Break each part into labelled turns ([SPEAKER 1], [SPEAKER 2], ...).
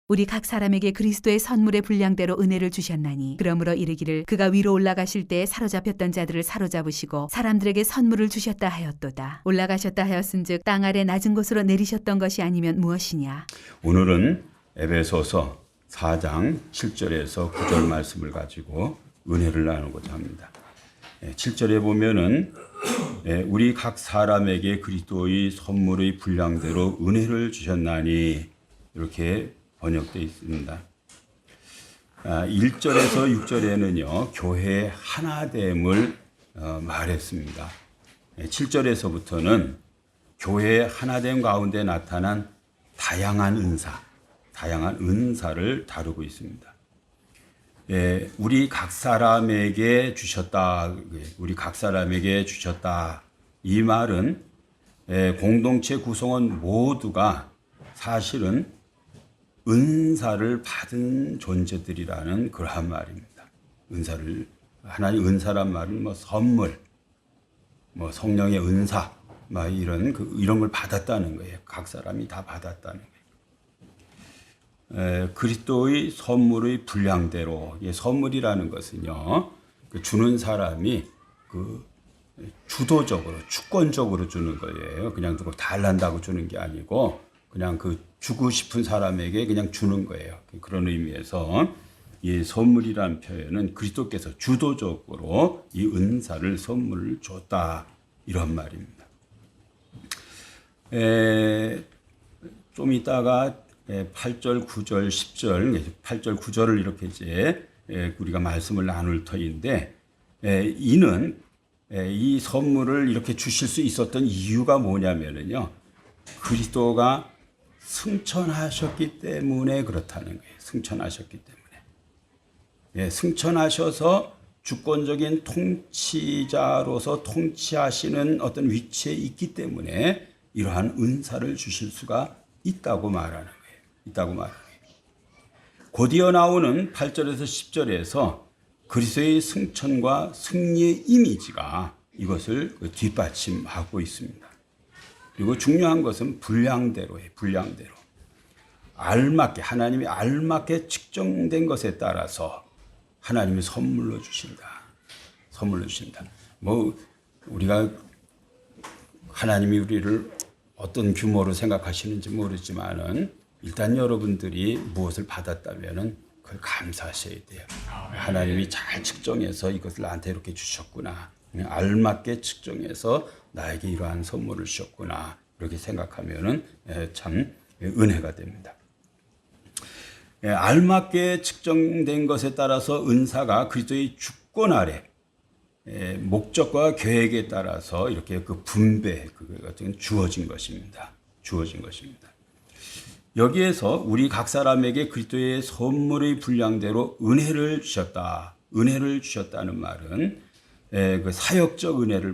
[SPEAKER 1] 우리 각 사람에게 그리스도의 선물의 분량대로 은혜를 주셨나니 그러므로 이르기를 그가 위로 올라가실 때에 사로잡혔던 자들을 사로잡으시고 사람들에게 선물을 주셨다 하였도다. 올라가셨다 하였은즉 땅 아래 낮은 곳으로 내리셨던 것이 아니면 무엇이냐.
[SPEAKER 2] 오늘은 에베소서 4장 7절에서 9절 말씀을 가지고 은혜를 나누고자 합니다. 7절에 보면은 우리 각 사람에게 그리스도의 선물의 분량대로 은혜를 주셨나니 이렇게 번역되어 있습니다. 1절에서 6절에는요 교회의 하나됨을 말했습니다. 7절에서부터는 교회의 하나됨 가운데 나타난 다양한 은사를 다루고 있습니다. 우리 각 사람에게 주셨다. 이 말은 공동체 구성원 모두가 사실은 은사를 받은 존재들이라는 그러한 말입니다. 하나님 은사란 말은 선물, 성령의 은사, 이런 걸 받았다는 거예요. 각 사람이 다 받았다는 거예요. 그리스도의 선물의 분량대로, 선물이라는 것은요, 주는 사람이 주도적으로, 주권적으로 주는 거예요. 그냥 누구 달란다고 주는 게 아니고, 그냥 주고 싶은 사람에게 그냥 주는 거예요. 그런 의미에서 이 선물이라는 표현은 그리스도께서 주도적으로 이 은사를 선물을 줬다. 이런 말입니다. 좀 이따가 8절, 9절, 10절, 8절, 9절을 이렇게 이제 우리가 말씀을 나눌 터인데, 이는 이 선물을 이렇게 주실 수 있었던 이유가 뭐냐면은요, 그리스도가 승천하셨기 때문에 그렇다는 거예요. 승천하셨기 때문에. 승천하셔서 주권적인 통치자로서 통치하시는 어떤 위치에 있기 때문에 이러한 은사를 주실 수가 있다고 말하는 거예요. 곧 이어 나오는 8절에서 10절에서 그리스도의 승천과 승리의 이미지가 이것을 뒷받침하고 있습니다. 그리고 중요한 것은 분량대로예요. 하나님이 알맞게 측정된 것에 따라서 하나님이 선물로 주신다. 우리가 하나님이 우리를 어떤 규모로 생각하시는지 모르지만은 일단 여러분들이 무엇을 받았다면은 그걸 감사하셔야 돼요. 하나님이 잘 측정해서 이것을 나한테 이렇게 주셨구나. 알맞게 측정해서 나에게 이러한 선물을 주셨구나. 이렇게 생각하면은 참 은혜가 됩니다. 알맞게 측정된 것에 따라서 은사가 그리스도의 주권 아래 목적과 계획에 따라서 이렇게 분배 같은 주어진 것입니다. 여기에서 우리 각 사람에게 그리스도의 선물의 분량대로 은혜를 주셨다는 말은 사역적 은혜를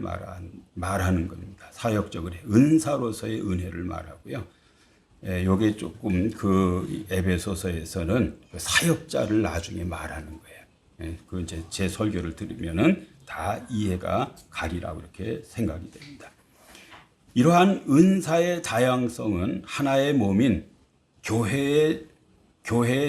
[SPEAKER 2] 말하는 겁니다. 사역적 은혜, 은사로서의 은혜를 말하고요. 요게 조금 에베소서에서는 사역자를 나중에 말하는 거예요. 이제 제 설교를 들으면은 다 이해가 가리라고 이렇게 생각이 됩니다. 이러한 은사의 다양성은 하나의 몸인 교회의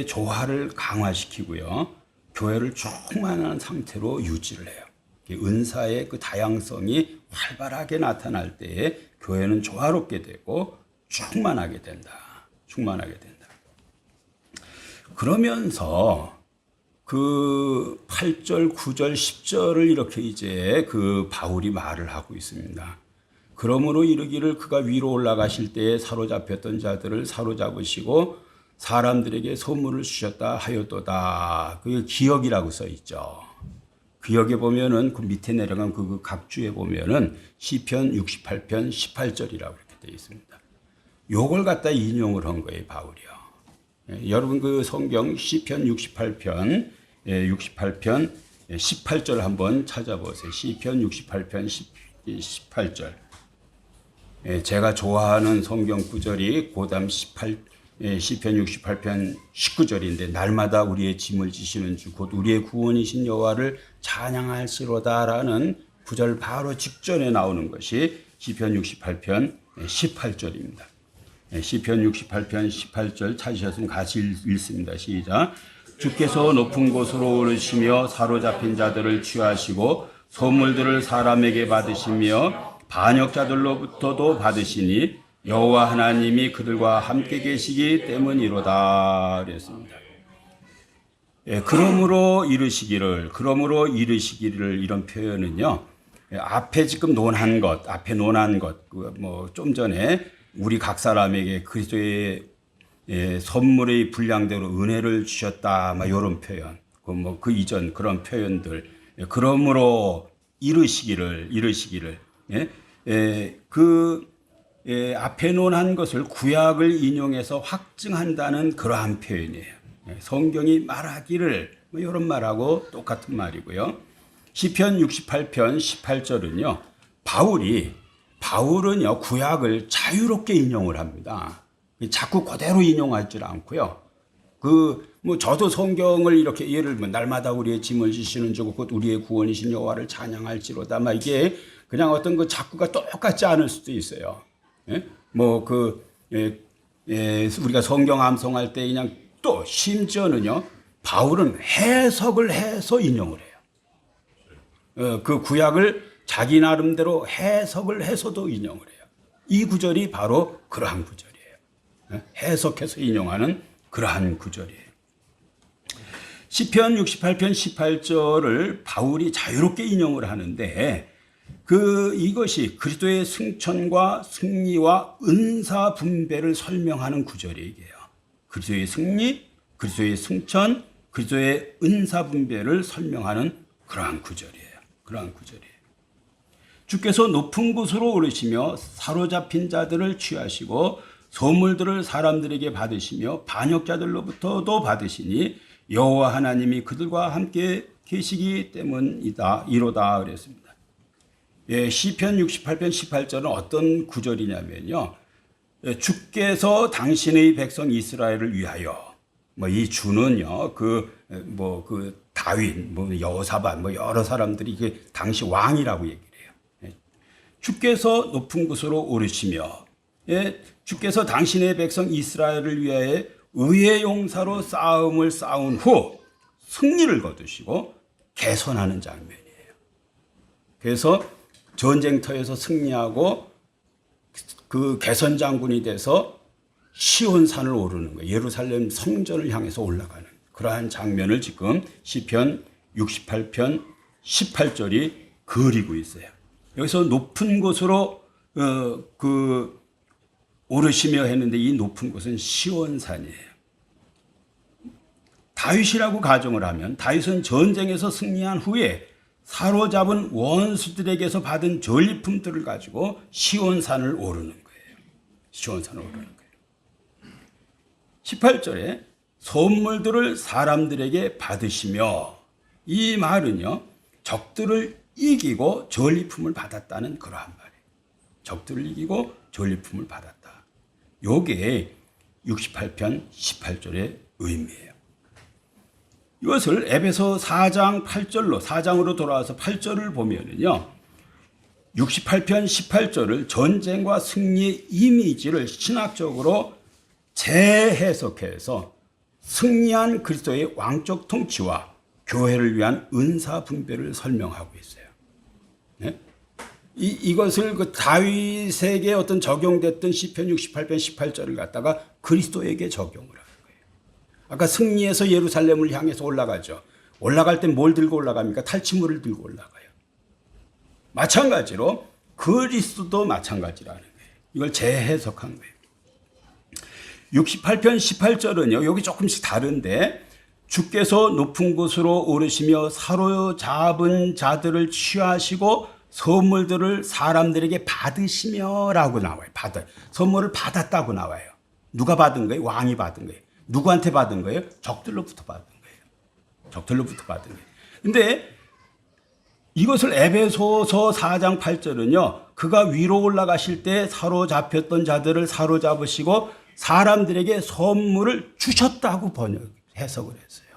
[SPEAKER 2] 조화를 강화시키고요. 교회를 충만한 상태로 유지를 해요. 은사의 다양성이 활발하게 나타날 때에 교회는 조화롭게 되고 충만하게 된다. 그러면서 8절, 9절, 10절을 이렇게 이제 바울이 말을 하고 있습니다. 그러므로 이르기를 그가 위로 올라가실 때에 사로잡혔던 자들을 사로잡으시고 사람들에게 선물을 주셨다 하였도다. 그게 기억이라고 써 있죠. 기억에 보면은 밑에 내려간 각 주에 보면은 시편 68편 18절이라고 이렇게 되어 있습니다. 요걸 갖다 인용을 한 거예요, 바울이요. 여러분 성경 시편 68편 18절 한번 찾아보세요. 시편 68편 18절. 제가 좋아하는 성경 구절이 고담 시편 68편 19절인데 날마다 우리의 짐을 지시는 주 곧 우리의 구원이신 여호와를 찬양할시로다라는 구절 바로 직전에 나오는 것이 시편 68편 18절입니다. 시편 68편 18절 찾으셨으면 같이 읽습니다. 시작. 주께서 높은 곳으로 오르시며 사로잡힌 자들을 취하시고 소물들을 사람에게 받으시며 반역자들로부터도 받으시니 여호와 하나님이 그들과 함께 계시기 때문이로다 그랬습니다. 그러므로 이르시기를 이런 표현은요. 앞에 지금 논한 것, 뭐 좀 전에 우리 각 사람에게 그리스도의 선물의 분량대로 은혜를 주셨다, 막 이런 표현, 그 이전 그런 표현들. 그러므로 이르시기를, 앞에 논한 것을 구약을 인용해서 확증한다는 그러한 표현이에요. 성경이 말하기를, 뭐 이런 말하고 똑같은 말이고요. 시편 68편 18절은요, 바울은요, 구약을 자유롭게 인용을 합니다. 자꾸 그대로 인용하지 않고요. 저도 성경을 이렇게 예를 들면 날마다 우리의 짐을 지시는 주 곧 우리의 구원이신 여호와를 찬양할지로다. 막 이게 그냥 어떤 그 작구가 똑같지 않을 수도 있어요. 우리가 성경 암송할 때 그냥 또 심지어는요, 바울은 해석을 해서 인용을 해요. 그 구약을 자기 나름대로 해석을 해서도 인용을 해요. 이 구절이 바로 그러한 구절이에요. 해석해서 인용하는 그러한 구절이에요. 시편 68편 18절을 바울이 자유롭게 인용을 하는데 이것이 그리스도의 승천과 승리와 은사 분배를 설명하는 구절이에요. 그리스도의 승리, 그리스도의 승천, 그리스도의 은사 분배를 설명하는 그러한 구절이에요. 주께서 높은 곳으로 오르시며 사로잡힌 자들을 취하시고 소물들을 사람들에게 받으시며 반역자들로부터도 받으시니 여호와 하나님이 그들과 함께 계시기 때문이다. 이로다 그랬습니다. 시편 68편 18절은 어떤 구절이냐면요. 주께서 당신의 백성 이스라엘을 위하여, 이 주는요, 다윗, 여호사밧, 여러 사람들이 당시 왕이라고 얘기를 해요. 주께서 높은 곳으로 오르시며, 주께서 당신의 백성 이스라엘을 위하여 의의 용사로 싸움을 싸운 후 승리를 거두시고 개선하는 장면이에요. 그래서 전쟁터에서 승리하고 그 개선 장군이 돼서 시온산을 오르는 거예요. 예루살렘 성전을 향해서 올라가는 그러한 장면을 지금 시편 68편 18절이 그리고 있어요. 여기서 높은 곳으로 오르시며 했는데 이 높은 곳은 시온산이에요. 다윗이라고 가정을 하면 다윗은 전쟁에서 승리한 후에 사로잡은 원수들에게서 받은 전리품들을 가지고 시온산을 오르는 거예요. 18절에 선물들을 사람들에게 받으시며, 이 말은요, 적들을 이기고 전리품을 받았다는 그러한 말이에요. 적들을 이기고 전리품을 받았다. 요게 68편 18절의 의미예요. 이것을 에베소 4장으로 돌아와서 8절을 보면은요, 68편 18절을 전쟁과 승리의 이미지를 신학적으로 재해석해서 승리한 그리스도의 왕적 통치와 교회를 위한 은사 분배를 설명하고 있어요. 네? 이것을 다윗에게 어떤 적용됐던 시편 68편 18절을 갖다가 그리스도에게 적용을 하는 거예요. 아까 승리해서 예루살렘을 향해서 올라가죠. 올라갈 때 뭘 들고 올라갑니까? 탈취물을 들고 올라가요. 마찬가지로 그리스도도 마찬가지라는 거예요. 이걸 재해석한 거예요. 68편 18절은요, 여기 조금씩 다른데, 주께서 높은 곳으로 오르시며 사로잡은 자들을 취하시고 선물들을 사람들에게 받으시며라고 나와요. 선물을 받았다고 나와요. 누가 받은 거예요? 왕이 받은 거예요. 누구한테 받은 거예요? 적들로부터 받은 거예요. 근데 이것을 에베소서 4장 8절은요, 그가 위로 올라가실 때 사로잡혔던 자들을 사로잡으시고 사람들에게 선물을 주셨다고 해석을 했어요.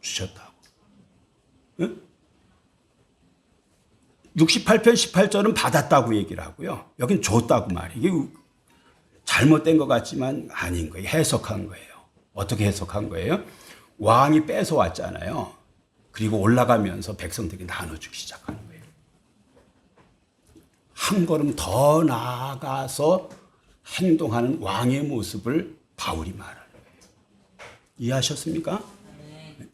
[SPEAKER 2] 주셨다고. 응? 68편 18절은 받았다고 얘기를 하고요. 여긴 줬다고 말이에요. 이게 잘못된 것 같지만 아닌 거예요. 해석한 거예요. 어떻게 해석한 거예요? 왕이 뺏어왔잖아요. 그리고 올라가면서 백성들이 나눠주기 시작하는 거예요. 한 걸음 더 나아가서 행동하는 왕의 모습을 바울이 말하는 거예요. 이해하셨습니까?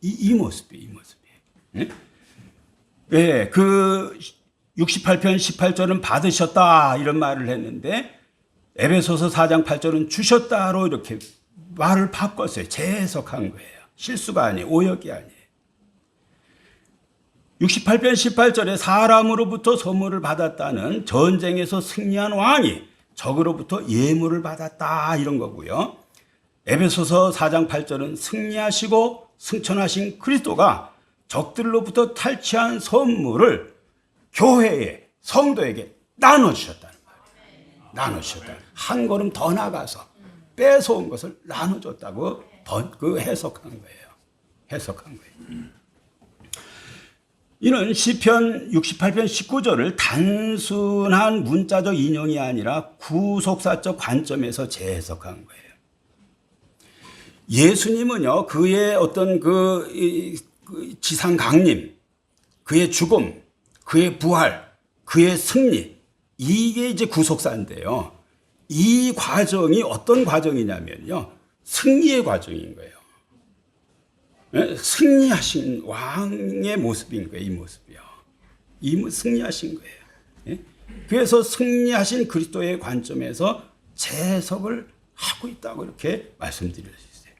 [SPEAKER 2] 이 모습이에요. 이 모습이에요. 네, 그 68편 18절은 받으셨다 이런 말을 했는데 에베소서 4장 8절은 주셨다로 이렇게 말을 바꿨어요. 재해석한 거예요. 실수가 아니에요. 오역이 아니에요. 68편 18절에 사람으로부터 선물을 받았다는 전쟁에서 승리한 왕이 적으로부터 예물을 받았다 이런 거고요. 에베소서 4장 8절은 승리하시고 승천하신 그리스도가 적들로부터 탈취한 선물을 교회에 성도에게 나눠주셨다는 거예요. 나눠주셨다. 한 걸음 더 나가서 뺏어온 것을 나눠줬다고 해석한 거예요. 해석한 거예요. 이는 시편 68편 19절을 단순한 문자적 인용이 아니라 구속사적 관점에서 재해석한 거예요. 예수님은요, 그의 어떤 그 지상 강림, 그의 죽음, 그의 부활, 그의 승리, 이게 이제 구속사인데요. 이 과정이 어떤 과정이냐면요, 승리의 과정인 거예요. 승리하신 왕의 모습인 거예요. 이 모습이요. 승리하신 거예요. 그래서 승리하신 그리스도의 관점에서 재해석을 하고 있다고 이렇게 말씀드릴 수 있어요.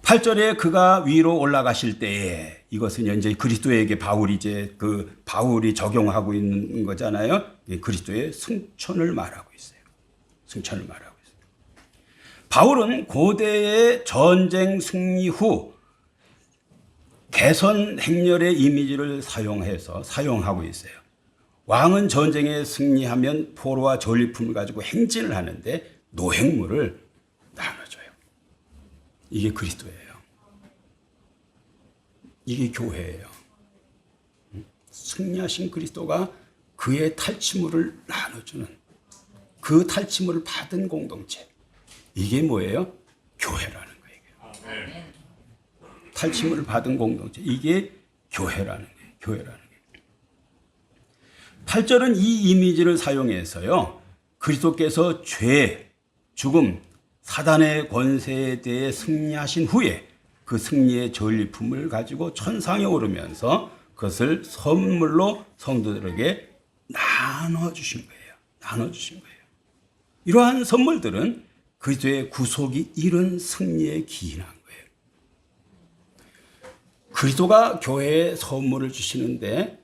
[SPEAKER 2] 8절에 그가 위로 올라가실 때에 이것은 이제 그리스도에게 바울이 적용하고 있는 거잖아요. 그리스도의 승천을 말하고 있어요. 승천을 말하고 있어요. 바울은 고대의 전쟁 승리 후 개선 행렬의 이미지를 사용하고 있어요. 왕은 전쟁에 승리하면 포로와 전리품을 가지고 행진을 하는데 노획물을 나눠줘요. 이게 그리스도예요. 이게 교회예요. 승리하신 그리스도가 그의 탈취물을 나눠주는, 그 탈취물을 받은 공동체. 이게 뭐예요? 교회라는 거예요. 탈취물을 받은 공동체. 이게 교회라는 거예요. 교회라는 거예요. 8절은 이 이미지를 사용해서요, 그리스도께서 죄, 죽음, 사단의 권세에 대해 승리하신 후에 그 승리의 전리품을 가지고 천상에 오르면서 그것을 선물로 성도들에게 나눠주신 거예요. 나눠주신 거예요. 이러한 선물들은 그리스도의 구속이 이룬 승리에 기인한 거예요. 그리스도가 교회에 선물을 주시는데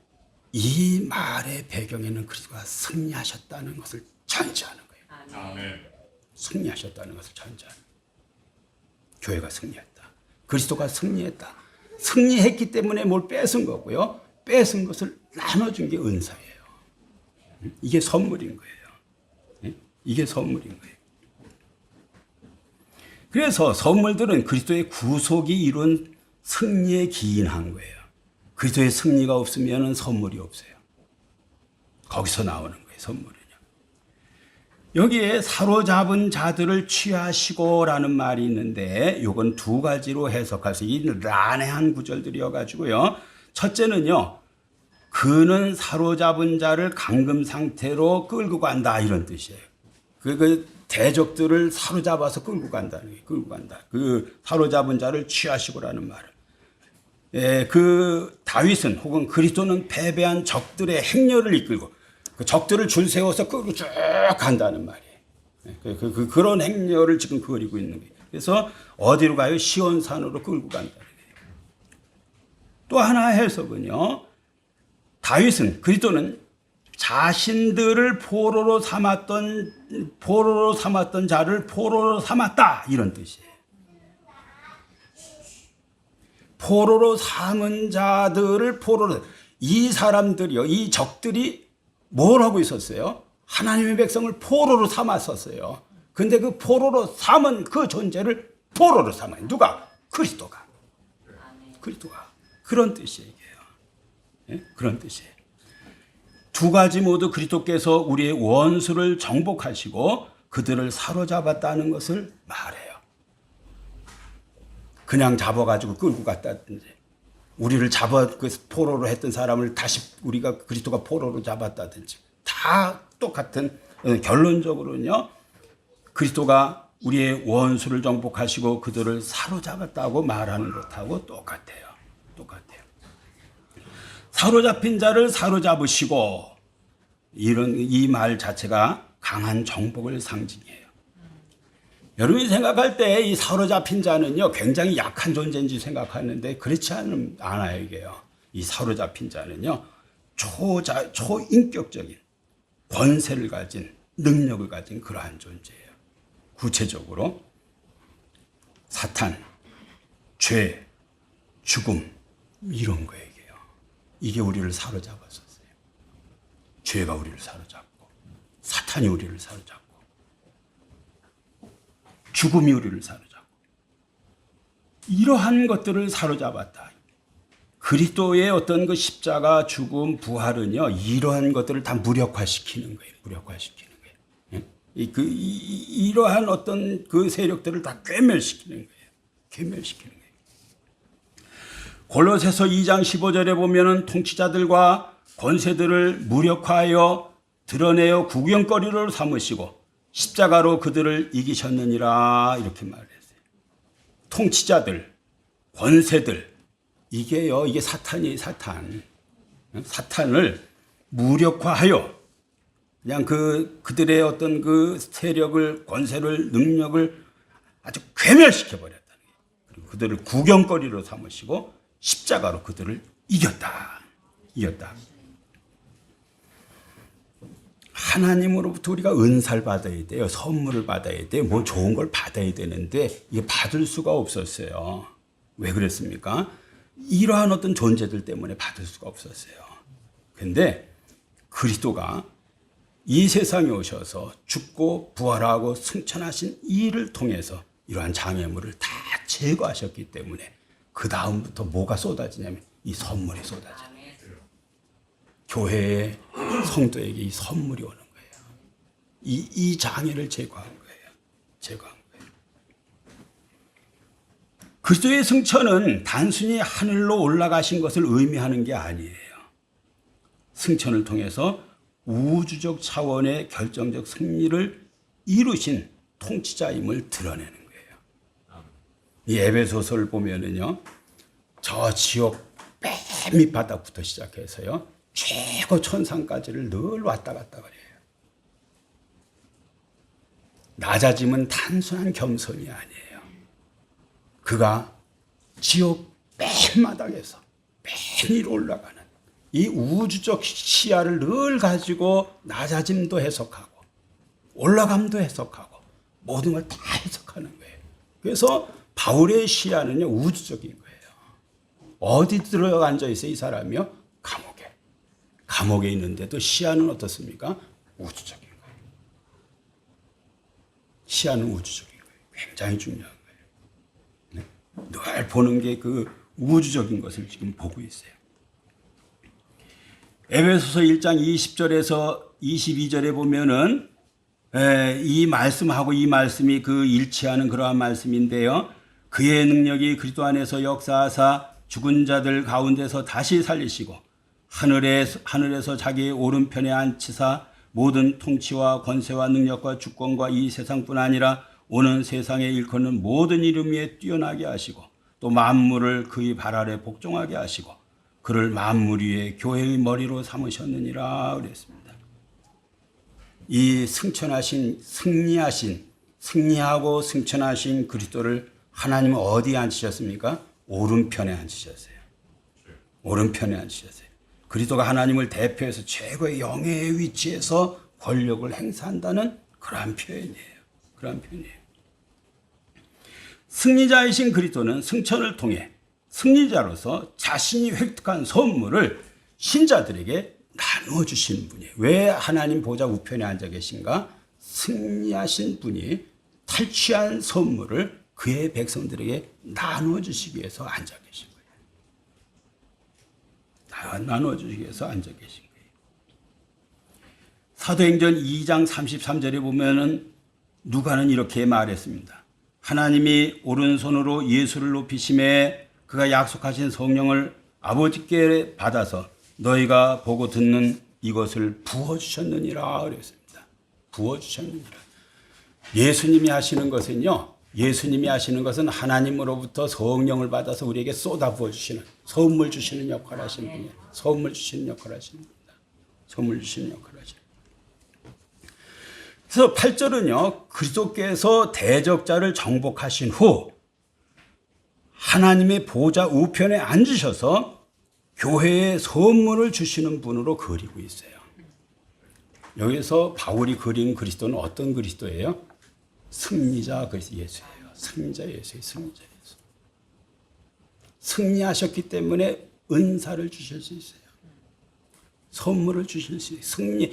[SPEAKER 2] 이 말의 배경에는 그리스도가 승리하셨다는 것을 전제하는 거예요. 아멘. 승리하셨다는 것을 전제하는 거예요. 교회가 승리했다. 그리스도가 승리했다. 승리했기 때문에 뭘 뺏은 거고요. 뺏은 것을 나눠준 게 은사예요. 이게 선물인 거예요. 이게 선물인 거예요. 그래서 선물들은 그리스도의 구속이 이룬 승리에 기인한 거예요. 그리스도의 승리가 없으면 선물이 없어요. 거기서 나오는 거예요, 선물은요. 여기에 사로잡은 자들을 취하시고라는 말이 있는데 이건 두 가지로 해석할 수 있는 난해한 구절들이어가지고요. 첫째는요, 그는 사로잡은 자를 감금 상태로 끌고 간다 이런 뜻이에요. 그 대적들을 사로잡아서 끌고 간다는 거예요. 끌고 간다. 그 사로잡은 자를 취하시고라는 말은. 그 다윗은 혹은 그리스도는 패배한 적들의 행렬을 이끌고 그 적들을 줄 세워서 끌고 쭉 간다는 말이에요. 그런 행렬을 지금 그리고 있는 거예요. 그래서 어디로 가요? 시온산으로 끌고 간다는 거예요. 또 하나 해석은요, 다윗은 그리스도는 자신들을 포로로 삼았던 자를 포로로 삼았다 이런 뜻이에요. 포로로 삼은 자들을 포로로, 이 사람들이요, 이 적들이 뭘 하고 있었어요? 하나님의 백성을 포로로 삼았었어요. 근데 그 포로로 삼은 그 존재를 포로로 삼아요. 누가? 그리스도가. 그런 뜻이에요. 네? 그런 뜻이에요. 두 가지 모두 그리스도께서 우리의 원수를 정복하시고 그들을 사로잡았다는 것을 말해요. 그냥 잡아가지고 끌고 갔다든지, 우리를 그 포로로 했던 사람을 다시 우리가 그리스도가 포로로 잡았다든지, 다 똑같은, 결론적으로는요, 그리스도가 우리의 원수를 정복하시고 그들을 사로잡았다고 말하는 것하고 똑같아요. 똑같아요. 사로잡힌 자를 사로잡으시고, 이 말 자체가 강한 정복을 상징해요. 여러분이 생각할 때 이 사로잡힌 자는요, 굉장히 약한 존재인지 생각하는데 그렇지 않아요, 이게요. 이 사로잡힌 자는요, 초인격적인 권세를 가진, 능력을 가진 그러한 존재예요. 구체적으로 사탄, 죄, 죽음, 이런 거예요. 이게 우리를 사로잡았었어요. 죄가 우리를 사로잡고, 사탄이 우리를 사로잡고, 죽음이 우리를 사로잡고, 이러한 것들을 사로잡았다. 그리스도의 어떤 그 십자가, 죽음, 부활은요, 이러한 것들을 다 무력화시키는 거예요. 무력화시키는 거예요. 이러한 어떤 그 세력들을 다 괴멸시키는 거예요. 괴멸시키는 거예요. 골로새서 2장 15절에 보면은 통치자들과 권세들을 무력화하여 드러내어 구경거리로 삼으시고 십자가로 그들을 이기셨느니라, 이렇게 말했어요. 통치자들, 권세들, 이게 사탄이에요, 사탄. 사탄을 무력화하여 그냥 그들의 어떤 그 세력을, 권세를, 능력을 아주 괴멸시켜 버렸다는 거예요. 그리고 그들을 구경거리로 삼으시고 십자가로 그들을 이겼다. 하나님으로부터 우리가 은사를 받아야 돼요. 선물을 받아야 돼요. 뭐 좋은 걸 받아야 되는데 이게 받을 수가 없었어요. 왜 그랬습니까? 이러한 어떤 존재들 때문에 받을 수가 없었어요. 그런데 그리스도가 이 세상에 오셔서 죽고 부활하고 승천하신 이 일을 통해서 이러한 장애물을 다 제거하셨기 때문에 그 다음부터 뭐가 쏟아지냐면 이 선물이 쏟아져요. 교회의 성도에게 이 선물이 오는 거예요. 이 장애를 제거한 거예요. 그리스도의 승천은 단순히 하늘로 올라가신 것을 의미하는 게 아니에요. 승천을 통해서 우주적 차원의 결정적 승리를 이루신 통치자임을 드러내는 거예요. 이 에베소서를 보면은요, 저 지옥 맨 밑바닥부터 시작해서요, 최고 천상까지를 늘 왔다 갔다 그래요. 낮아짐은 단순한 겸손이 아니에요. 그가 지옥 맨 마당에서 맨 위로 올라가는 이 우주적 시야를 늘 가지고 낮아짐도 해석하고 올라감도 해석하고 모든 걸 다 해석하는 거예요. 그래서 바울의 시야는요, 우주적인 거예요. 어디 들어가 앉아 있어요, 이 사람이요? 감옥에 있는데도 시야는 어떻습니까? 우주적인 거예요. 시야는 우주적인 거예요. 굉장히 중요한 거예요. 네? 늘 보는 게 그 우주적인 것을 지금 보고 있어요. 에베소서 1장 20절에서 22절에 보면은 이 말씀하고 이 말씀이 그 일치하는 그러한 말씀인데요. 그의 능력이 그리스도 안에서 역사하사 죽은 자들 가운데서 다시 살리시고 하늘에서 자기의 오른편에 앉히사 모든 통치와 권세와 능력과 주권과 이 세상뿐 아니라 오는 세상에 일컫는 모든 이름 위에 뛰어나게 하시고 또 만물을 그의 발 아래 복종하게 하시고 그를 만물 위에 교회의 머리로 삼으셨느니라 그랬습니다. 이 승리하고 승천하신 그리스도를 하나님은 어디에 앉히셨습니까? 오른편에 앉히셨어요. 오른편에 앉히셨어요. 그리스도가 하나님을 대표해서 최고의 영예의 위치에서 권력을 행사한다는 그러한 표현이에요. 승리자이신 그리스도는 승천을 통해 승리자로서 자신이 획득한 선물을 신자들에게 나누어 주시는 분이에요. 왜 하나님 보좌 우편에 앉아 계신가? 승리하신 분이 탈취한 선물을 그의 백성들에게 나누어 주시기 위해서 앉아 계신 거예요. 나누어 주시기 위해서 앉아 계신 거예요. 사도행전 2장 33절에 보면은 누가는 이렇게 말했습니다. 하나님이 오른손으로 예수를 높이심에 그가 약속하신 성령을 아버지께 받아서 너희가 보고 듣는 이것을 부어주셨느니라 그랬습니다. 부어주셨느니라. 예수님이 하시는 것은 하나님으로부터 성령을 받아서 우리에게 쏟아 부어주시는, 선물 주시는 역할을 하시는 분이에요. 선물 주시는 역할을 하시는 분이다. 선물 주시는 역할을 하시는 분이다. 그래서 8절은요. 그리스도께서 대적자를 정복하신 후 하나님의 보좌 우편에 앉으셔서 교회에 선물을 주시는 분으로 그리고 있어요. 여기서 바울이 그린 그리스도는 어떤 그리스도예요? 승리자 그리스도 예수예요. 승리자 예수예요. 승리자 예수. 승리하셨기 때문에 은사를 주실 수 있어요. 선물을 주실 수 있어요.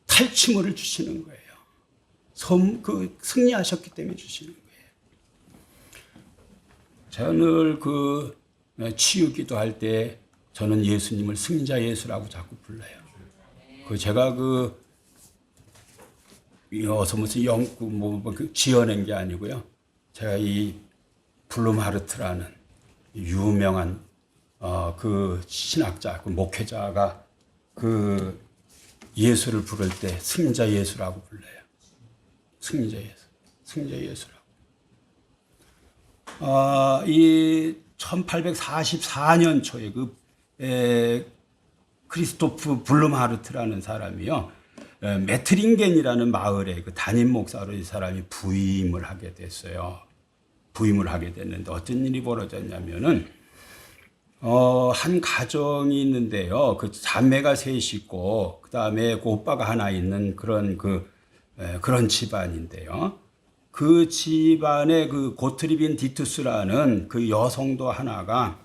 [SPEAKER 2] 탈취물을 주시는 거예요. 승리하셨기 때문에 주시는 거예요. 제가 늘 치유기도 할 때 저는 예수님을 승리자 예수라고 자꾸 불러요. 제가 어서 무슨 지어낸 게 아니고요. 제가 이 블룸하르트라는 유명한 신학자, 목회자가 예수를 부를 때 승리자 예수라고 불러요. 승리자 예수, 승리자 예수라고. 이 1844년 초에 크리스토프 블룸하르트라는 사람이요. 메트링겐이라는 마을에 담임 목사로 이 사람이 부임을 하게 됐어요. 부임을 하게 됐는데 어떤 일이 벌어졌냐면은 한 가정이 있는데요. 자매가 셋이 있고 그다음에 오빠가 하나 있는 그런 집안인데요. 그 집안에 고트리빈 디투스라는 여성도 하나가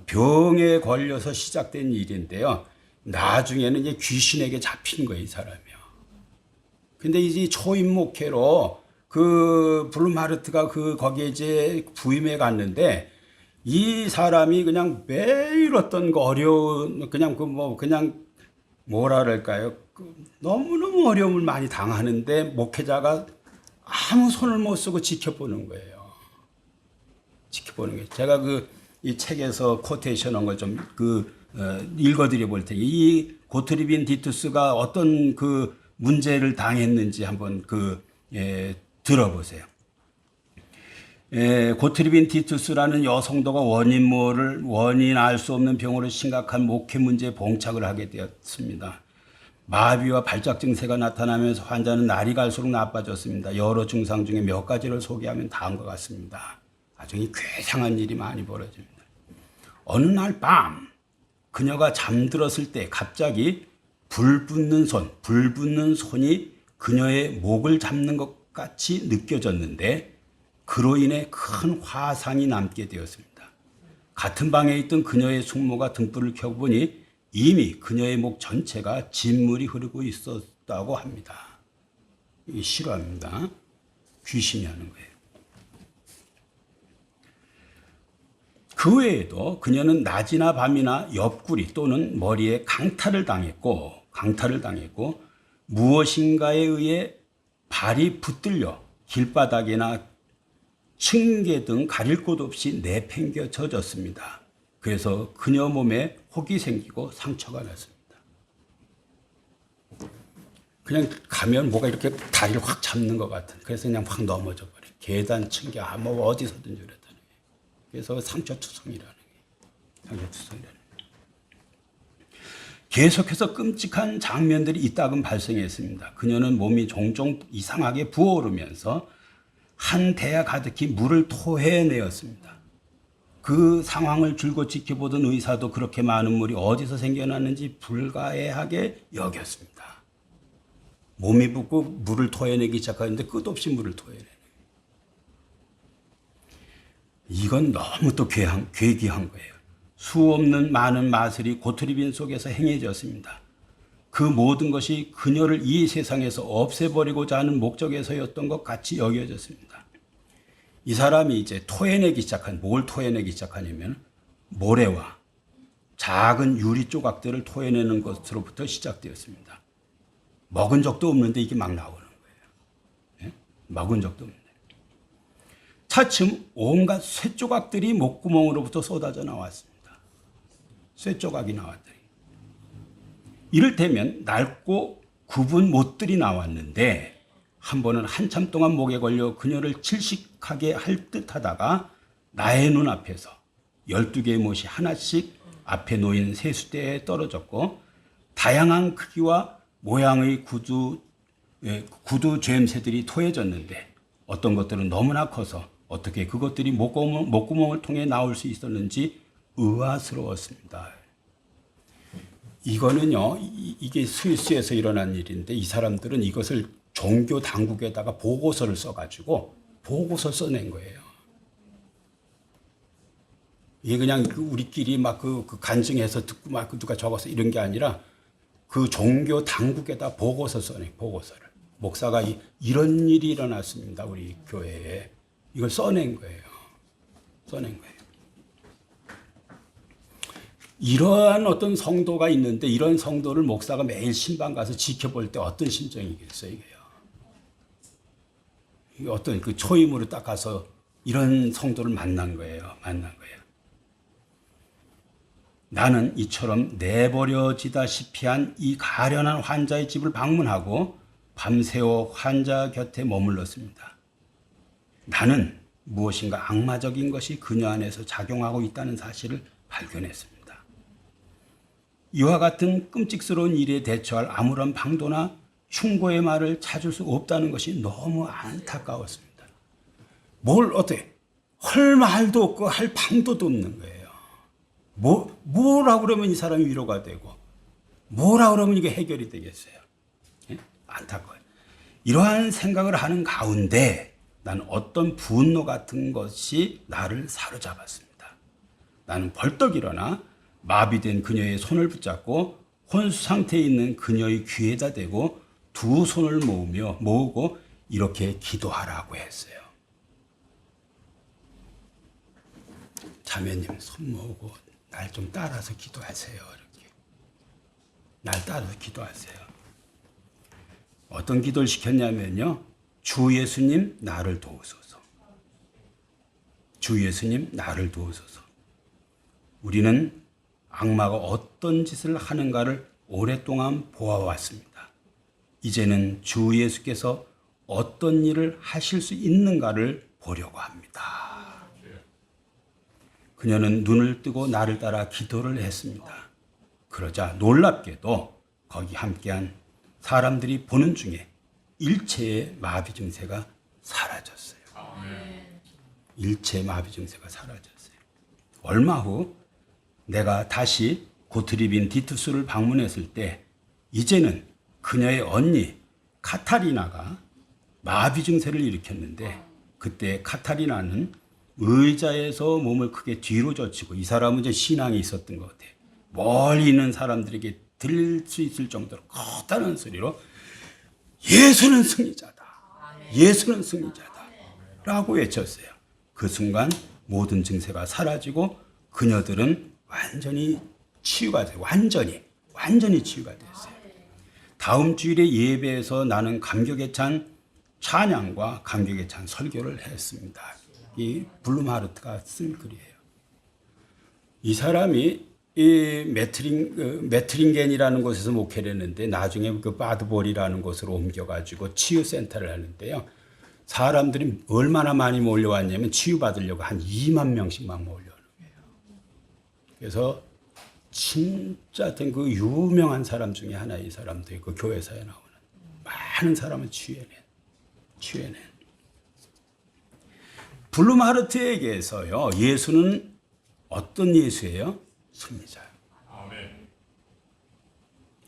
[SPEAKER 2] 병에 걸려서 시작된 일인데요. 나중에는 이제 귀신에게 잡힌 거예요, 이 사람이요. 근데 이제 초임 목회로 블룸하르트가 거기에 이제 부임해 갔는데 이 사람이 그냥 매일 어떤 어려운, 그냥 뭐랄까요. 너무너무 어려움을 많이 당하는데 목회자가 아무 손을 못 쓰고 지켜보는 거예요. 지켜보는 거예요. 제가 이 책에서 코테이션한 걸 좀 읽어드려 볼 테니 이 고트리빈 디투스가 어떤 문제를 당했는지 한번 들어보세요. 고트리빈 디투스라는 여성도가 원인 알 수 없는 병으로 심각한 목회 문제에 봉착을 하게 되었습니다. 마비와 발작 증세가 나타나면서 환자는 날이 갈수록 나빠졌습니다. 여러 증상 중에 몇 가지를 소개하면 다음과 같습니다. 아주 괴상한 일이 많이 벌어집니다. 어느 날 밤 그녀가 잠들었을 때 갑자기 불 붙는 손이 그녀의 목을 잡는 것 같이 느껴졌는데 그로 인해 큰 화상이 남게 되었습니다. 같은 방에 있던 그녀의 숙모가 등불을 켜보니 이미 그녀의 목 전체가 진물이 흐르고 있었다고 합니다. 이게 실화입니다. 귀신이 하는 거예요. 그 외에도 그녀는 낮이나 밤이나 옆구리 또는 머리에 강탈을 당했고 무엇인가에 의해 발이 붙들려 길바닥이나 층계 등 가릴 곳 없이 내팽겨져졌습니다. 그래서 그녀 몸에 혹이 생기고 상처가 났습니다. 그냥 가면 뭐가 이렇게 다리를 확 잡는 것 같은, 그래서 그냥 확 넘어져 버려요. 계단 층계 어디서든지 그랬다는 거예요. 그래서 상처투성이라는 거예요. 계속해서 끔찍한 장면들이 이따금 발생했습니다. 그녀는 몸이 종종 이상하게 부어오르면서 한 대야 가득히 물을 토해내었습니다. 그 상황을 줄곧 지켜보던 의사도 그렇게 많은 물이 어디서 생겨났는지 불가해하게 여겼습니다. 몸이 붓고 물을 토해내기 시작하는데 끝없이 물을 토해내요. 이건 너무 또 괴기한 거예요. 수없는 많은 마술이 고트리빈 속에서 행해졌습니다. 그 모든 것이 그녀를 이 세상에서 없애버리고자 하는 목적에서였던 것 같이 여겨졌습니다. 이 사람이 이제 뭘 토해내기 시작하냐면 모래와 작은 유리 조각들을 토해내는 것으로부터 시작되었습니다. 먹은 적도 없는데 이게 막 나오는 거예요. 예? 먹은 적도 없는데. 차츰 온갖 쇠조각들이 목구멍으로부터 쏟아져 나왔습니다. 쇠조각이 나왔더니. 이를테면 낡고 굽은 못들이 나왔는데 한 번은 한참 동안 목에 걸려 그녀를 질식하게 할 듯 하다가 나의 눈앞에서 12개의 못이 하나씩 앞에 놓인 세수대에 떨어졌고 다양한 크기와 모양의 구두 죬새들이 토해졌는데 어떤 것들은 너무나 커서 어떻게 그것들이 목구멍을 통해 나올 수 있었는지 의아스러웠습니다. 이거는요, 이게 스위스에서 일어난 일인데 이 사람들은 이것을 종교 당국에다가 보고서를 써가지고 보고서 써낸 거예요. 이게 그냥 우리끼리 막 그 간증해서 듣고 막 누가 적어서 이런 게 아니라 그 종교 당국에다 보고서 써낸 보고서를. 목사가 이런 일이 일어났습니다. 우리 교회에. 이걸 써낸 거예요. 써낸 거예요. 이러한 어떤 성도가 있는데 이런 성도를 목사가 매일 신방 가서 지켜볼 때 어떤 심정이겠어요, 이게요. 어떤 그 초임으로 딱 가서 이런 성도를 만난 거예요. 나는 이처럼 내버려지다시피 한 이 가련한 환자의 집을 방문하고 밤새워 환자 곁에 머물렀습니다. 나는 무엇인가 악마적인 것이 그녀 안에서 작용하고 있다는 사실을 발견했습니다. 이와 같은 끔찍스러운 일에 대처할 아무런 방도나 충고의 말을 찾을 수 없다는 것이 너무 안타까웠습니다. 뭘 어때? 할 말도 없고 할 방도도 없는 거예요. 뭐라고 그러면 이 사람이 위로가 되고 뭐라고 그러면 이게 해결이 되겠어요. 예? 안타까워요. 이러한 생각을 하는 가운데 난 어떤 분노 같은 것이 나를 사로잡았습니다. 나는 벌떡 일어나 마비된 그녀의 손을 붙잡고 혼수 상태에 있는 그녀의 귀에다 대고 두 손을 모으고 이렇게 기도하라고 했어요. 자매님 손 모으고 날 좀 따라서 기도하세요. 이렇게. 날 따라서 기도하세요. 어떤 기도를 시켰냐면요. 주 예수님 나를 도우소서. 주 예수님 나를 도우소서. 우리는 악마가 어떤 짓을 하는가를 오랫동안 보아왔습니다. 이제는 주 예수께서 어떤 일을 하실 수 있는가를 보려고 합니다. 그녀는 눈을 뜨고 나를 따라 기도를 했습니다. 그러자 놀랍게도 거기 함께한 사람들이 보는 중에 일체의 마비 증세가 사라졌어요. 일체의 마비 증세가 사라졌어요. 얼마 후 내가 다시 고트리빈 디투스를 방문했을 때 이제는 그녀의 언니 카타리나가 마비 증세를 일으켰는데 그때 카타리나는 의자에서 몸을 크게 뒤로 젖히고 이 사람은 이제 신앙이 있었던 것 같아요. 멀리 있는 사람들에게 들릴 수 있을 정도로 커다란 소리로 예수는 승리자다. 예수는 승리자다. 라고 외쳤어요. 그 순간 모든 증세가 사라지고 그녀들은 완전히 치유가 돼요. 완전히 치유가 됐어요. 다음 주일에 예배에서 나는 감격에 찬 찬양과 감격에 찬 설교를 했습니다. 이 블룸하르트가 쓴 글이에요. 이 사람이 이 메트링겐이라는 곳에서 목회를 했는데 나중에 그 바드볼이라는 곳으로 옮겨가지고 치유센터를 하는데요. 사람들이 얼마나 많이 몰려왔냐면 치유받으려고 한 2만 명씩만 몰려오는 거예요. 그래서 진짜 그 유명한 사람 중에 하나 이 사람도 그 교회사에 나오는 많은 사람을 치유해낸. 블룸하르트에게서요. 예수는 어떤 예수예요? 승리자예요.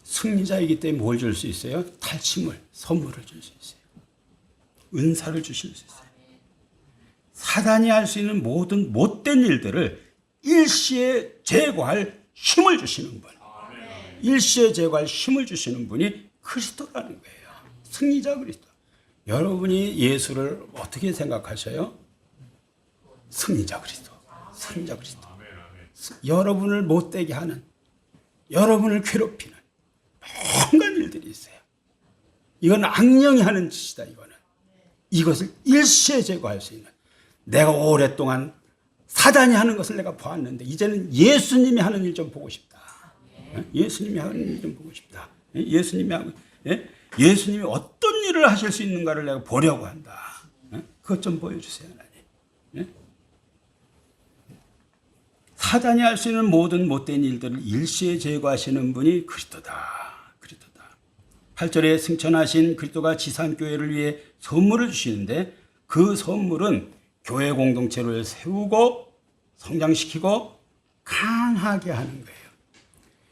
[SPEAKER 2] 승리자이기 때문에 뭘 줄 수 있어요? 탈취물, 선물을 줄 수 있어요. 은사를 주실 수 있어요. 사단이 할 수 있는 모든 못된 일들을 일시에 제거할 힘을 주시는 분. 일시에 제거할 힘을 주시는 분이 그리스도라는 거예요. 승리자 그리스도. 여러분이 예수를 어떻게 생각하셔요? 승리자 그리스도. 승리자 그리스도. 여러분을 못되게 하는, 여러분을 괴롭히는 온갖 일들이 있어요. 이건 악령이 하는 짓이다. 이거는 이것을 일시에 제거할 수 있는, 내가 오랫동안 사단이 하는 것을 내가 보았는데 이제는 예수님이 하는 일 좀 보고 싶다. 예수님이 하는 일 좀 보고 싶다. 예수님이 어떤 일을 하실 수 있는가를 내가 보려고 한다. 그것 좀 보여주세요, 하나님. 사단이 할 수 있는 모든 못된 일들을 일시에 제거하시는 분이 그리스도다. 8절에 승천하신 그리스도가 지상교회를 위해 선물을 주시는데 그 선물은 교회 공동체를 세우고 성장시키고 강하게 하는 거예요.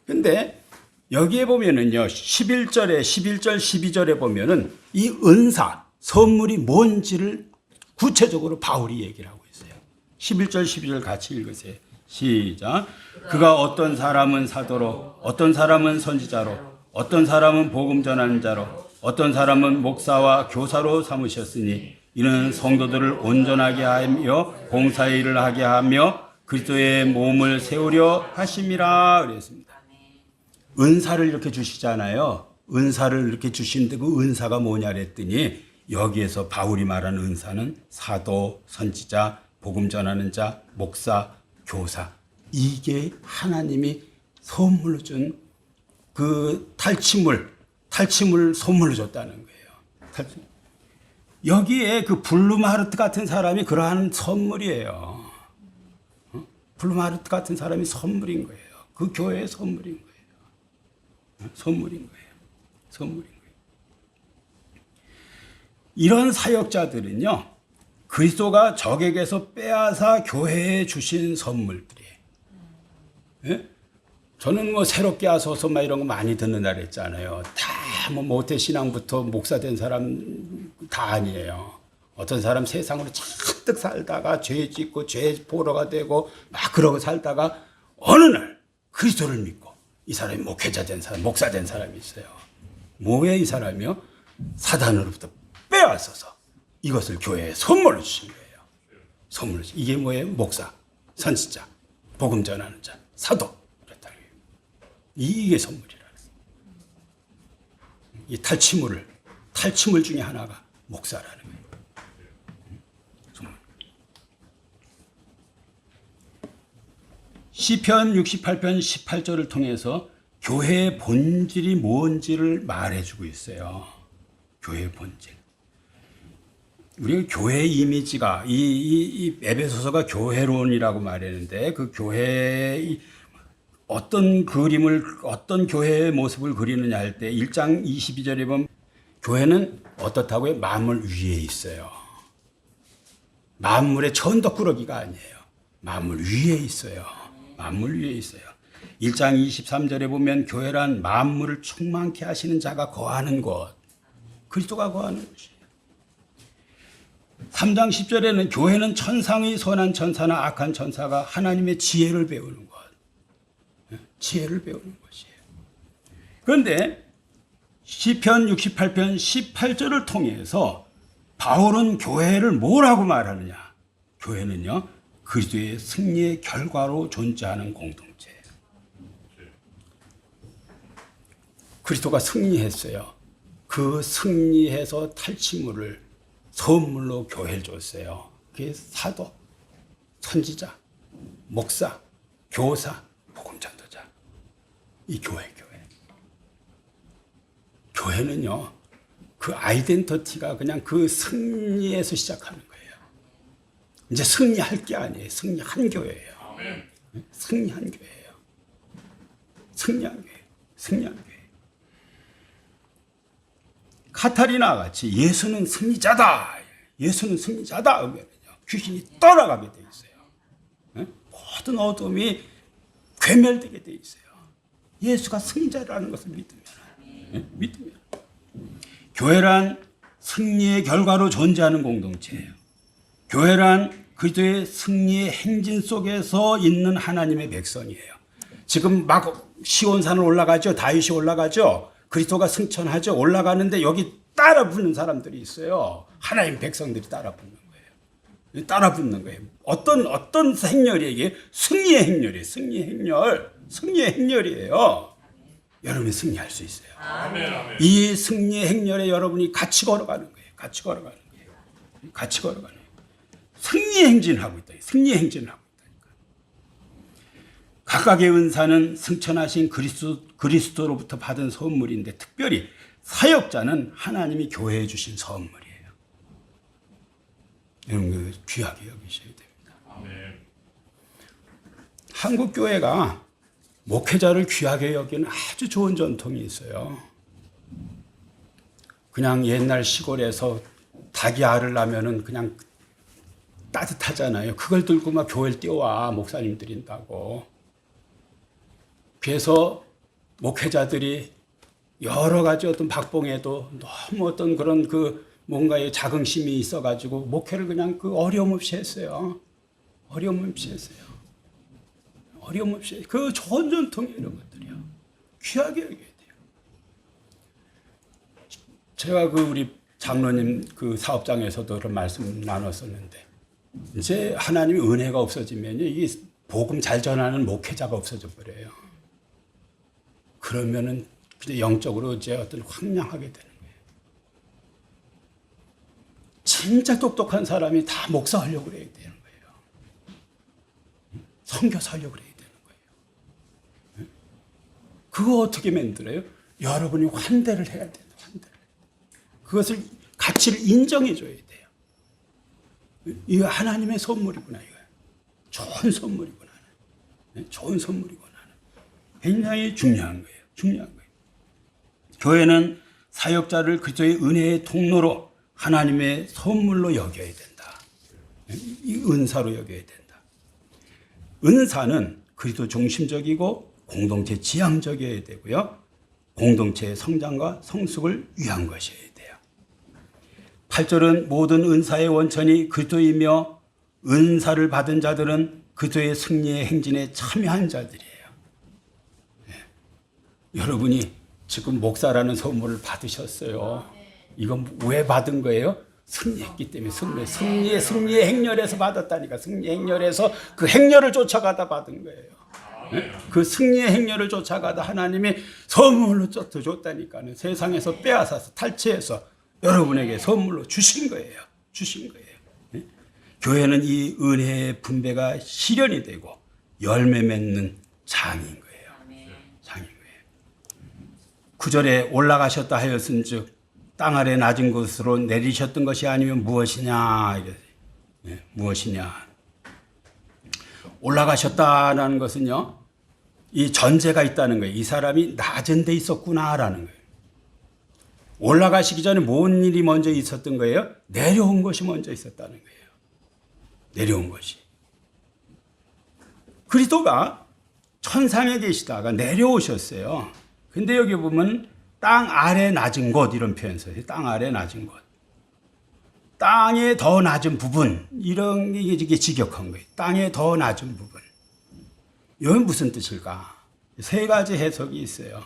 [SPEAKER 2] 그런데 여기에 보면은요, 11절, 12절에 보면은 이 은사, 선물이 뭔지를 구체적으로 바울이 얘기를 하고 있어요. 11절, 12절 같이 읽으세요. 시작. 그가 어떤 사람은 사도로, 어떤 사람은 선지자로, 어떤 사람은 복음 전하는 자로, 어떤 사람은 목사와 교사로 삼으셨으니 이는 성도들을 온전하게 하며 봉사의 일을 하게 하며 그리스도의 몸을 세우려 하심이라 그랬습니다. 은사를 이렇게 주시잖아요. 은사를 이렇게 주시는데 그 은사가 뭐냐 그랬더니 여기에서 바울이 말하는 은사는 사도, 선지자, 복음 전하는 자, 목사, 교사, 이게 하나님이 선물로 준 그 탈취물 선물로 줬다는 거예요. 여기에 그 블루마르트 같은 사람이 그러한 선물이에요. 블루마르트 같은 사람이 선물인 거예요. 그 교회의 선물인 거예요. 선물인 거예요. 이런 사역자들은요, 그리스도가 적에게서 빼앗아 교회에 주신 선물들이에요. 예? 저는 뭐 새롭게 와서서 막 이런 거 많이 듣는다 그랬잖아요. 다 뭐 모태 신앙부터 목사 된 사람 다 아니에요. 어떤 사람 세상으로 잔뜩 살다가 죄 짓고 죄 보러가 되고 막 그러고 살다가 어느 날 그리스도를 믿고 이 사람이 목회자 된 사람, 목사 된 사람이 있어요. 뭐예요, 이 사람이요? 사단으로부터 빼앗아서 이것을 교회에 선물로 주신 거예요. 선물로 주신. 이게 뭐예요? 목사, 선지자, 복음 전하는 자, 사도. 이게 선물이라. 이 탈취물 중에 하나가 목사라는 거예요. 선물. 시편 68편 18절을 통해서 교회의 본질이 뭔지를 말해주고 있어요. 교회의 본질. 우리 교회의 이미지가 이 에베소서가 교회론이라고 말했는데 그 교회의 어떤 그림을, 어떤 교회의 모습을 그리느냐 할 때 1장 22절에 보면 교회는 어떻다고요? 만물 위에 있어요. 만물의 천덕꾸러기가 아니에요. 만물 위에 있어요. 만물 위에 있어요. 1장 23절에 보면 교회란 만물을 충만케 하시는 자가 거하는 곳. 그리스도가 거하는 곳이에요. 3장 10절에는 교회는 천상의 선한 천사나 악한 천사가 하나님의 지혜를 배우는 곳. 지혜를 배우는 것이에요. 그런데 시편 68편 18절을 통해서 바울은 교회를 뭐라고 말하느냐? 교회는요, 그리스도의 승리의 결과로 존재하는 공동체예요. 그리스도가 승리했어요. 그 승리해서 탈취물을 선물로 교회를 줬어요. 그게 사도, 선지자, 목사, 교사, 복음 전도자. 이 교회. 교회는요, 그 아이덴티티가 그냥 그 승리에서 시작하는 거예요. 이제 승리할 게 아니에요. 승리한 교회예요. 승리한 교회예요. 승리한 교회. 카타리나 같이 예수는 승리자다. 하면요, 귀신이 떠나가게 돼 있어요. 모든 어둠이 괴멸되게 돼 있어요. 예수가 승리자라는 것을 믿으면. 교회란 승리의 결과로 존재하는 공동체예요. 교회란 그리스도의 승리의 행진 속에서 있는 하나님의 백성이에요. 지금 막 시온산을 올라가죠. 다윗이 올라가죠. 그리스도가 승천하죠. 올라가는데 여기 따라 붙는 사람들이 있어요. 하나님 백성들이 따라 붙는 거예요. 어떤 행렬이에요? 이게 승리의 행렬이에요. 승리의 행렬이에요. 여러분이 승리할 수 있어요. 아멘. 이 승리의 행렬에 여러분이 같이 걸어가는 거예요. 같이 걸어가는 거예요. 승리의 행진을 하고 있다. 승리의 행진을 하고 있다니까. 각각의 은사는 승천하신 그리스도로부터 받은 선물인데 특별히 사역자는 하나님이 교회에 주신 선물이에요. 이런 거 귀하게 여기셔야 됩니다.
[SPEAKER 3] 아멘.
[SPEAKER 2] 한국 교회가 목회자를 귀하게 여기는 아주 좋은 전통이 있어요. 그냥 옛날 시골에서 닭이 알을 낳으면은 그냥 따뜻하잖아요. 그걸 들고 막 교회를 뛰어와 목사님 드린다고. 그래서 목회자들이 여러 가지 어떤 박봉에도 너무 어떤 그런 그 뭔가의 자긍심이 있어가지고 목회를 그냥 그 어려움 없이 했어요. 어려움 없이 했어요. 어려움 없이 그 좋은 전통이 이런 것들이요. 귀하게 여겨야 돼요. 제가 그 우리 장로님 그 사업장에서도 그런 말씀 나눴었는데 이제 하나님의 은혜가 없어지면요 이게 복음 잘 전하는 목회자가 없어져 버려요. 그러면은 영적으로 이제 어떤 황량하게 되는 거예요. 진짜 똑똑한 사람이 다 목사하려고 그래야 되는 거예요. 선교사 하려고 그래야 되는 거예요. 그거 어떻게 만들어요? 여러분이 환대를 해야 돼요. 환대를. 그것을 가치를 인정해 줘야 돼요. 이거 하나님의 선물이구나 이거. 좋은 선물이구나. 좋은 선물이구나. 굉장히 중요한 거예요. 중요한 거예요. 교회는 사역자를 그리스도의 은혜의 통로로 하나님의 선물로 여겨야 된다. 이 은사로 여겨야 된다. 은사는 그리스도 중심적이고 공동체 지향적이어야 되고요. 공동체의 성장과 성숙을 위한 것이어야 돼요. 8절은 모든 은사의 원천이 그리스도이며 은사를 받은 자들은 그리스도의 승리의 행진에 참여한 자들이에요. 여러분이 지금 목사라는 선물을 받으셨어요. 이건 왜 받은 거예요? 승리했기 때문에 승리의 행렬에서 받았다니까. 승리의 행렬에서 그 행렬을 쫓아가다 받은 거예요. 그 승리의 행렬을 쫓아가다 하나님이 선물로 줬다니까는 세상에서 빼앗아서 탈취해서 여러분에게 선물로 주신 거예요. 주신 거예요. 교회는 이 은혜의 분배가 실현이 되고 열매 맺는 장인 거예요. 장인 거예요. 9절에 올라가셨다 하였은즉 땅 아래 낮은 곳으로 내리셨던 것이 아니면 무엇이냐. 무엇이냐. 올라가셨다라는 것은요. 이 전제가 있다는 거예요. 이 사람이 낮은 데 있었구나라는 거예요. 올라가시기 전에 뭔 일이 먼저 있었던 거예요? 내려온 것이 먼저 있었다는 거예요. 내려온 것이. 그리스도가 천상에 계시다가 내려오셨어요. 근데 여기 보면 땅 아래 낮은 곳 이런 표현 써요. 땅 아래 낮은 곳. 땅의 더 낮은 부분 이런 게 이게 직역한 거예요. 땅의 더 낮은 부분. 이건 무슨 뜻일까? 세 가지 해석이 있어요.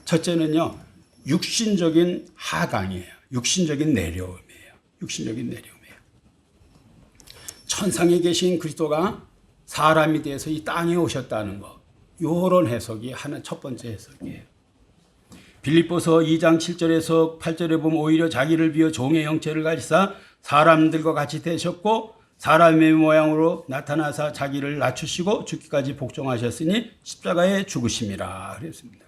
[SPEAKER 2] 첫째는요. 육신적인 하강이에요. 육신적인 내려옴이에요. 육신적인 내려옴이에요. 천상에 계신 그리스도가 사람이 돼서 이 땅에 오셨다는 거. 이런 해석이 하나 첫 번째 해석이에요. 빌립보서 2장 7절에서 8절에 보면 오히려 자기를 비워 종의 형체를 가지사 사람들과 같이 되셨고 사람의 모양으로 나타나사 자기를 낮추시고 죽기까지 복종하셨으니 십자가에 죽으심이라 그랬습니다.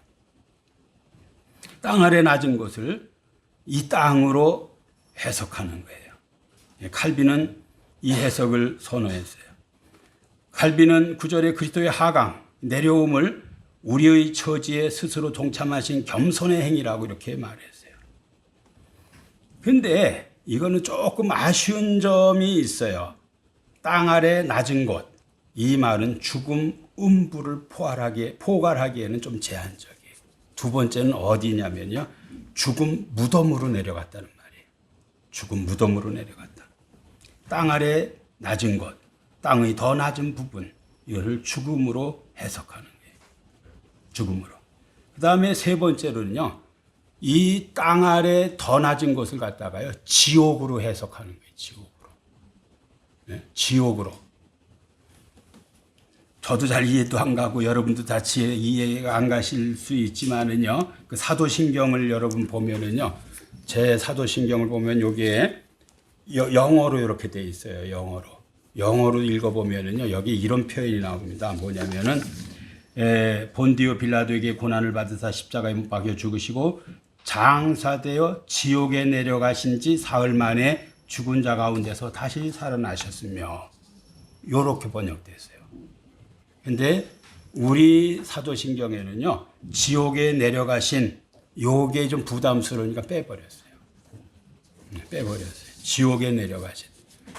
[SPEAKER 2] 땅 아래 낮은 곳을 이 땅으로 해석하는 거예요. 칼빈은 이 해석을 선호했어요. 칼빈은 9절에 그리스도의 하강, 내려옴을 우리의 처지에 스스로 동참하신 겸손의 행위라고 이렇게 말했어요. 그런데 이거는 조금 아쉬운 점이 있어요. 땅 아래 낮은 곳. 이 말은 죽음, 음부를 포괄하기에는 좀 제한적이에요. 두 번째는 어디냐면요. 죽음 무덤으로 내려갔다는 말이에요. 죽음 무덤으로 내려갔다. 땅 아래 낮은 곳, 땅의 더 낮은 부분, 이거를 죽음으로 해석하는 거예요. 죽음으로. 그 다음에 세 번째로는요. 이 땅 아래 더 낮은 곳을 갖다가요. 지옥으로 해석하는 거예요. 지옥으로. 네? 지옥으로. 저도 잘 이해도 안 가고 여러분도 다 이해가 안 가실 수 있지만은요. 그 사도신경을 여러분 보면은요. 제 사도신경을 보면 여기에 영어로 이렇게 돼 있어요. 영어로 읽어보면은요, 여기 이런 표현이 나옵니다. 뭐냐면은, 본디오 빌라도에게 고난을 받으사 십자가에 못 박여 죽으시고 장사되어 지옥에 내려가신 지 사흘 만에 죽은 자 가운데서 다시 살아나셨으며, 요렇게 번역됐어요. 근데 우리 사도신경에는요, 지옥에 내려가신, 요게 좀 부담스러우니까 빼버렸어요. 지옥에 내려가신.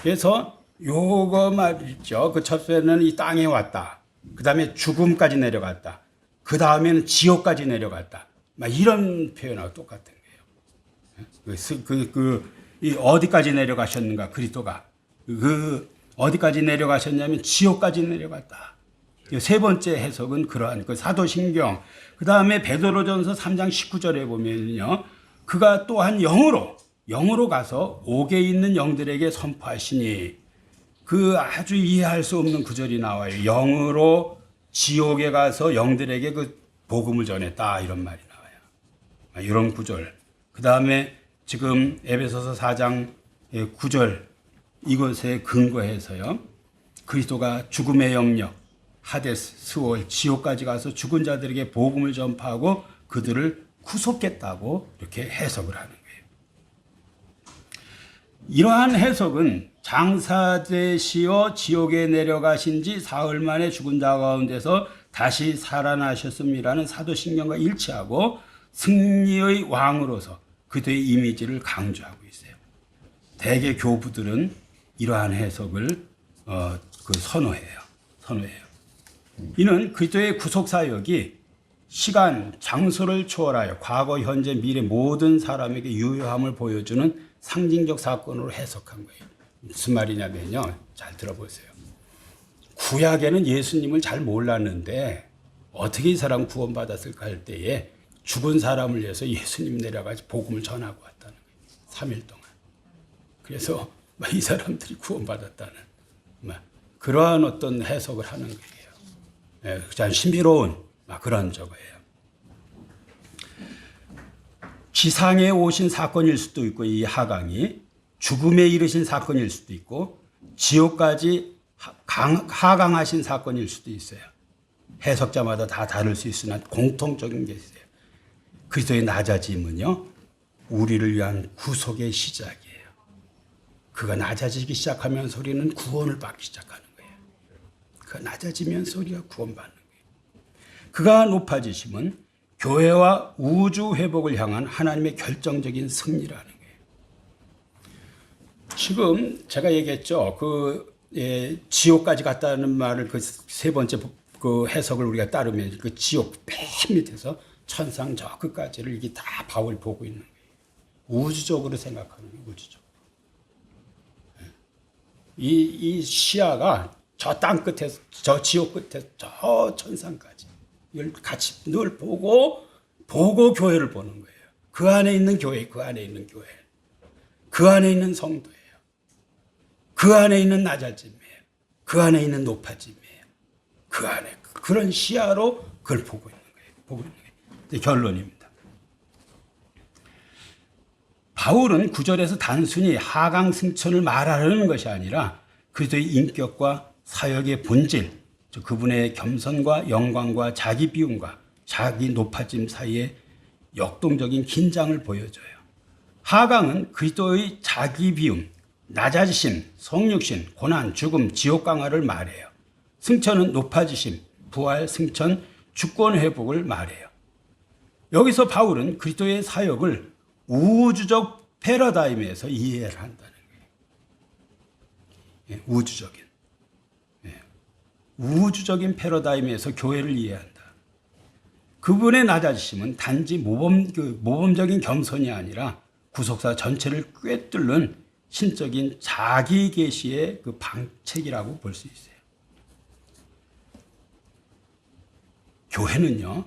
[SPEAKER 2] 그래서 요거 말이죠. 그 첫째는 이 땅에 왔다. 그 다음에 죽음까지 내려갔다. 그 다음에는 지옥까지 내려갔다. 막 이런 표현하고 똑같은 거예요. 이 어디까지 내려가셨는가, 그리스도가. 어디까지 내려가셨냐면 지옥까지 내려갔다. 세 번째 해석은 그러한 그 사도신경. 그 다음에 베드로전서 3장 19절에 보면요, 그가 또한 영으로 가서 옥에 있는 영들에게 선포하시니, 그 아주 이해할 수 없는 구절이 나와요. 영으로 지옥에 가서 영들에게 그 복음을 전했다, 이런 말이 나와요. 이런 구절. 그 다음에 지금 에베소서 4장 9절, 이것에 근거해서요, 그리스도가 죽음의 영역, 하데스, 스올, 지옥까지 가서 죽은 자들에게 복음을 전파하고 그들을 구속했다고 이렇게 해석을 하는 거예요. 이러한 해석은 장사되시어 지옥에 내려가신 지 사흘 만에 죽은 자 가운데서 다시 살아나셨음이라는 사도신경과 일치하고 승리의 왕으로서 그들의 이미지를 강조하고 있어요. 대개 교부들은 이러한 해석을 선호해요. 이는 그리스도의 구속 사역이 시간, 장소를 초월하여 과거, 현재, 미래 모든 사람에게 유효함을 보여주는 상징적 사건으로 해석한 거예요. 무슨 말이냐면요, 잘 들어보세요. 구약에는 예수님을 잘 몰랐는데 어떻게 이 사람 구원받았을까 할 때에 죽은 사람을 위해서 예수님 내려가서 복음을 전하고 왔다는 거예요. 3일 동안. 그래서 이 사람들이 구원받았다는 그러한 어떤 해석을 하는 거예요. 참 신비로운 그런 저거예요. 지상에 오신 사건일 수도 있고, 이 하강이 죽음에 이르신 사건일 수도 있고, 지옥까지 하강하신 사건일 수도 있어요. 해석자마다 다 다를 수 있으나 공통적인 게 있어요. 그리스도의 낮아짐은요, 우리를 위한 구속의 시작이에요. 그가 낮아지기 시작하면서 우리는 구원을 받기 시작하는 거예요. 그가 낮아지면서 우리가 구원받는 거예요. 그가 높아지심은 교회와 우주 회복을 향한 하나님의 결정적인 승리라는 거예요. 지금 제가 얘기했죠. 지옥까지 갔다는 말을 그 세 번째 그 해석을 우리가 따르면 그 지옥 맨 밑에서 천상 저 끝까지를 이게 다 바울이 보고 있는 거예요. 우주적으로 생각하는 거예요. 우주적. 이 시야가 저 땅 끝에서 저 지옥 끝에서 저 천상까지 이걸 같이 늘 보고 교회를 보는 거예요. 그 안에 있는 교회, 그 안에 있는 교회, 그 안에 있는 성도예요. 그 안에 있는 낮아짐이에요. 그 안에 있는 높아짐이에요. 그 안에 그런 시야로 그걸 보고 있는 거예요. 결론입니다. 바울은 9절에서 단순히 하강 승천을 말하려는 것이 아니라 그리스도의 인격과 사역의 본질, 그분의 겸손과 영광과 자기 비움과 자기 높아짐 사이에 역동적인 긴장을 보여줘요. 하강은 그리스도의 자기 비움, 낮아지심, 성육신, 고난, 죽음, 지옥 강화를 말해요. 승천은 높아지심, 부활, 승천, 주권 회복을 말해요. 여기서 바울은 그리스도의 사역을 우주적 패러다임에서 이해를 한다는 거예요. 우주적인 패러다임에서 교회를 이해한다. 그분의 낮아지심은 단지 모범적인 겸손이 아니라 구속사 전체를 꿰뚫는 신적인 자기 계시의 그 방책이라고 볼 수 있어요. 교회는요,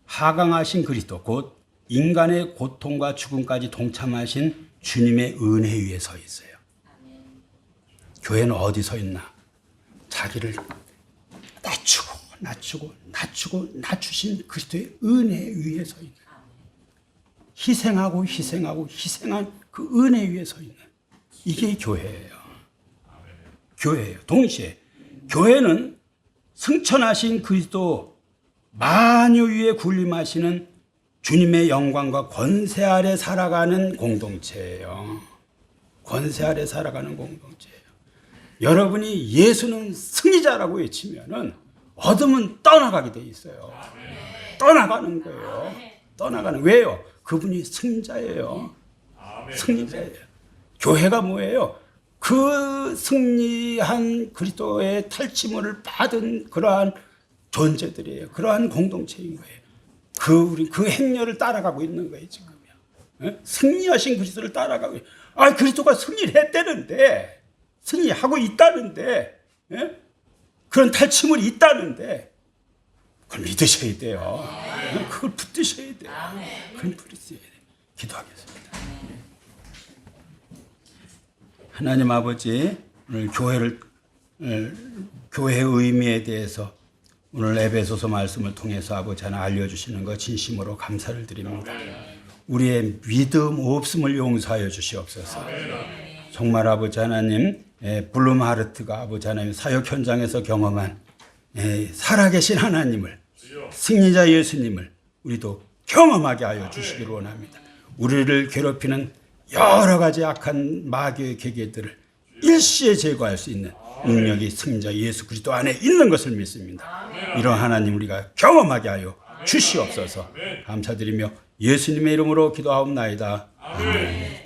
[SPEAKER 2] 하강하신 그리스도, 곧 인간의 고통과 죽음까지 동참하신 주님의 은혜 위에 서 있어요. 교회는 어디 서 있나? 자기를 낮추신 그리스도의 은혜 위에 서 있는, 희생한 그 은혜 위에 서 있는 이게 교회예요. 교회예요. 동시에 교회는 승천하신 그리스도 만유 위에 군림하시는 주님의 영광과 권세 아래 살아가는 공동체예요. 권세 아래 살아가는 공동체예요. 여러분이 예수는 승리자라고 외치면은 어둠은 떠나가게 돼 있어요. 떠나가는 거예요. 떠나가는. 왜요? 그분이 승자예요. 승리자예요. 교회가 뭐예요? 그 승리한 그리스도의 탈취물을 받은 그러한 존재들이에요. 그러한 공동체인 거예요. 우리 그 행렬을 따라가고 있는 거예요, 지금요. 예? 승리하신 그리스도를 따라가고. 그리스도가 승리를 했다는데, 승리하고 있다는데, 예? 그런 탈취물이 있다는데, 그걸 믿으셔야 돼요. 예? 그걸 붙드셔야 돼요. 그걸 붙드셔야 돼요. 기도하겠습니다. 하나님 아버지, 오늘 교회의 의미에 대해서 오늘 에베소서 말씀을 통해서 아버지 하나 알려주시는 것 진심으로 감사를 드립니다. 우리의 믿음 없음을 용서하여 주시옵소서. 정말 아버지 하나님, 블룸하르트가 아버지 하나님 사역 현장에서 경험한 살아계신 하나님을, 승리자 예수님을 우리도 경험하게 하여 주시기를 원합니다. 우리를 괴롭히는 여러 가지 악한 마귀의 계계들을 일시에 제거할 수 있는 능력이 승자 예수 그리스도 안에 있는 것을 믿습니다. 이런 하나님 우리가 경험하게 하여 주시옵소서. 감사드리며 예수님의 이름으로 기도하옵나이다. 아멘.